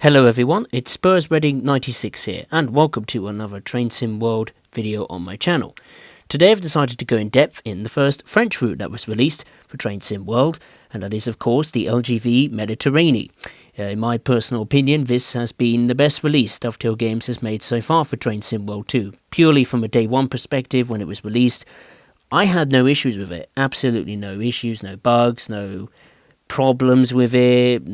Hello everyone, it's Spurs Reading 96 here, and welcome to another Train Sim World video on my channel. Today I've decided to go in depth in the first French route that was released for Train Sim World, and that is of course the LGV Mediterranean. In my personal opinion, this has been the best release Dovetail Games has made so far for Train Sim World 2. Purely from a day one perspective when it was released, I had no issues with it, absolutely no issues, no bugs, no problems with it,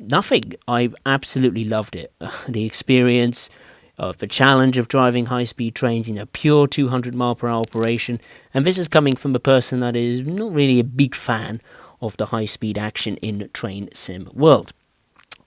nothing. I absolutely loved it. The experience, the challenge of driving high-speed trains in a pure 200-mile-per-hour operation, and this is coming from a person that is not really a big fan of the high-speed action in Train Sim World.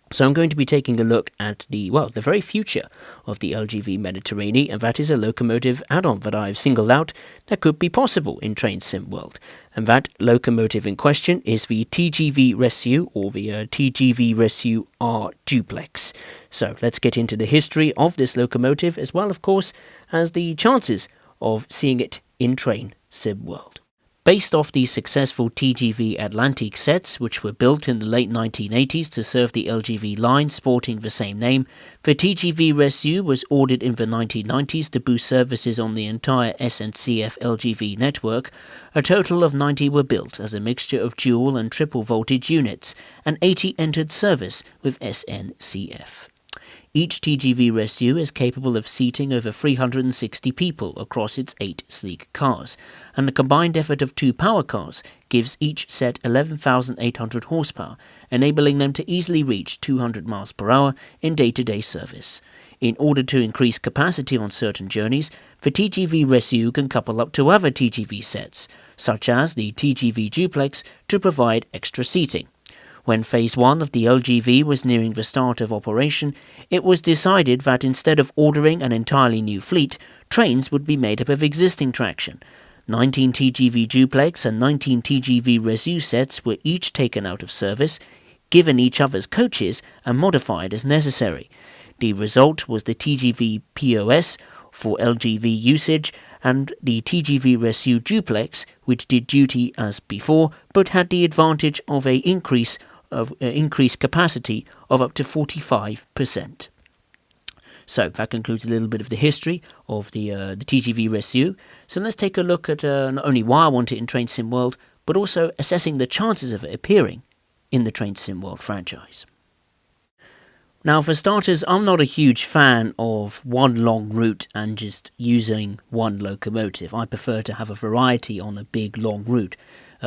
So I'm going to be taking a look at the very future of the LGV Mediterranean, and that is a locomotive add-on that I've singled out that could be possible in Train Sim World. And that locomotive in question is the TGV Reseau, or the TGV Reseau R Duplex. So let's get into the history of this locomotive, as well of course as the chances of seeing it in Train Sim World. Based off the successful TGV Atlantic sets, which were built in the late 1980s to serve the LGV line sporting the same name, the TGV Reseau was ordered in the 1990s to boost services on the entire SNCF LGV network. A total of 90 were built as a mixture of dual and triple voltage units, and 80 entered service with SNCF. Each TGV Reseau is capable of seating over 360 people across its 8 sleek cars, and the combined effort of 2 power cars gives each set 11,800 horsepower, enabling them to easily reach 200 miles per hour in day-to-day service. In order to increase capacity on certain journeys, the TGV Reseau can couple up to other TGV sets, such as the TGV Duplex, to provide extra seating. When Phase 1 of the LGV was nearing the start of operation, it was decided that instead of ordering an entirely new fleet, trains would be made up of existing traction. 19 TGV Duplex and 19 TGV Reseau sets were each taken out of service, given each other's coaches, and modified as necessary. The result was the TGV POS for LGV usage, and the TGV Reseau Duplex, which did duty as before, but had the advantage of an increased capacity of up to 45%. So that concludes a little bit of the history of the TGV Reseau. So let's take a look at not only why I want it in Train Sim World, but also assessing the chances of it appearing in the Train Sim World franchise. Now, for starters, I'm not a huge fan of one long route and just using one locomotive. I prefer to have a variety on a big long route.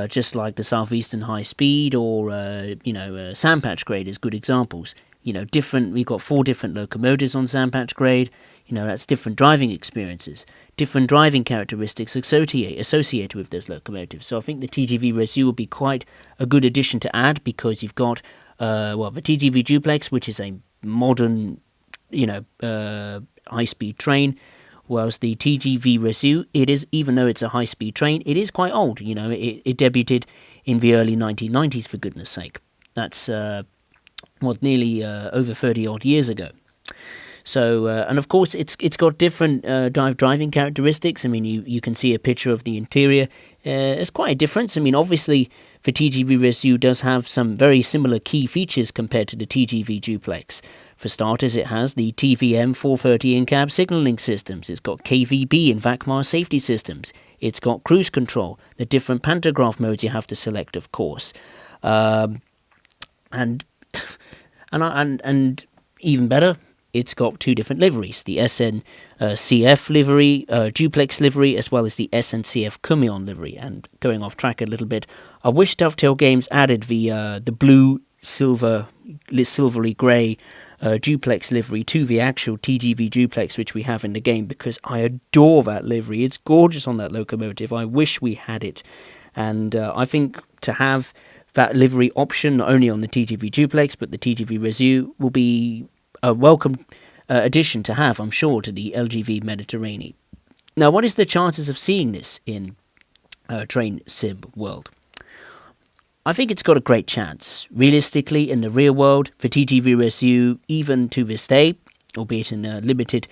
Just like the Southeastern High Speed or, Sandpatch Grade is good examples. We've got 4 different locomotives on Sandpatch Grade. That's different driving experiences, different driving characteristics associated with those locomotives. So I think the TGV Reseau will be quite a good addition to add, because you've got, the TGV Duplex, which is a modern, high-speed train. Whilst the TGV Reseau, even though it's a high-speed train, it is quite old. It debuted in the early 1990s, for goodness sake. That's nearly over 30-odd years ago. So, and of course, it's got different driving characteristics. I mean, you can see a picture of the interior. There's quite a difference. I mean, obviously, the TGV Reseau does have some very similar key features compared to the TGV Duplex. For starters, it has the TVM 430 in-cab signalling systems. It's got KVB and VACMAR safety systems. It's got cruise control, the different pantograph modes you have to select, of course, and even better, it's got 2 different liveries: the SNCF livery, Duplex livery, as well as the SNCF Cumion livery. And going off track a little bit, I wish Dovetail Games added the blue, silvery grey Duplex livery to the actual TGV Duplex which we have in the game, because I adore that livery. It's gorgeous on that locomotive. I wish we had it. And I think to have that livery option not only on the TGV Duplex but the TGV Reseau will be a welcome addition to have, I'm sure, to the LGV Mediterranean. Now, what is the chances of seeing this in Train Sim World? I think it's got a great chance. Realistically, in the real world, for TGV Reseau, even to this day, albeit in limited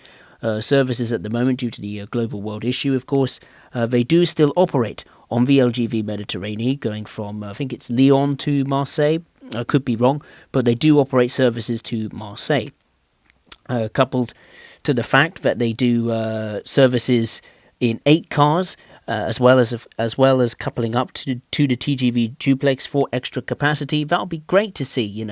services at the moment due to the global world issue, of course, they do still operate on the LGV Mediterranean, going from, I think it's Lyon to Marseille. I could be wrong, but they do operate services to Marseille. Coupled to the fact that they do services in 8 cars, as well as coupling up to the TGV Duplex for extra capacity. That'll be great to see,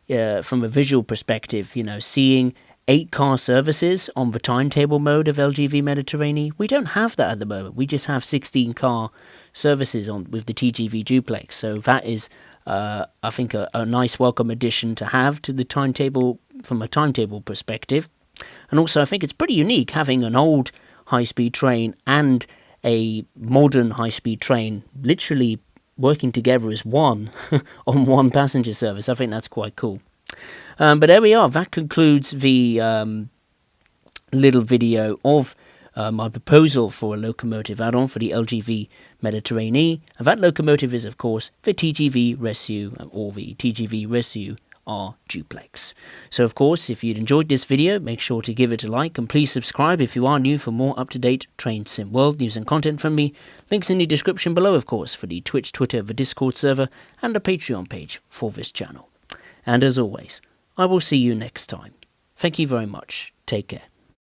from a visual perspective, seeing 8 car services on the timetable mode of LGV Mediterranean. We don't have that at the moment. We just have 16 car services on with the TGV Duplex. So that is, I think, a nice welcome addition to have to the timetable from a timetable perspective. And also, I think it's pretty unique having an old high-speed train and a modern high-speed train literally working together as one on one passenger service. I think that's quite cool. But there we are. That concludes the little video of my proposal for a locomotive add-on for the LGV Mediterranean. And that locomotive is, of course, the TGV Reseau, or the TGV Reseau R Duplex. So, of course, if you'd enjoyed this video, make sure to give it a like, and please subscribe if you are new for more up-to-date Train Sim World news and content from me. Links in the description below, of course, for the Twitch, Twitter, the Discord server, and the Patreon page for this channel. And as always, I will see you next time. Thank you very much. Take care.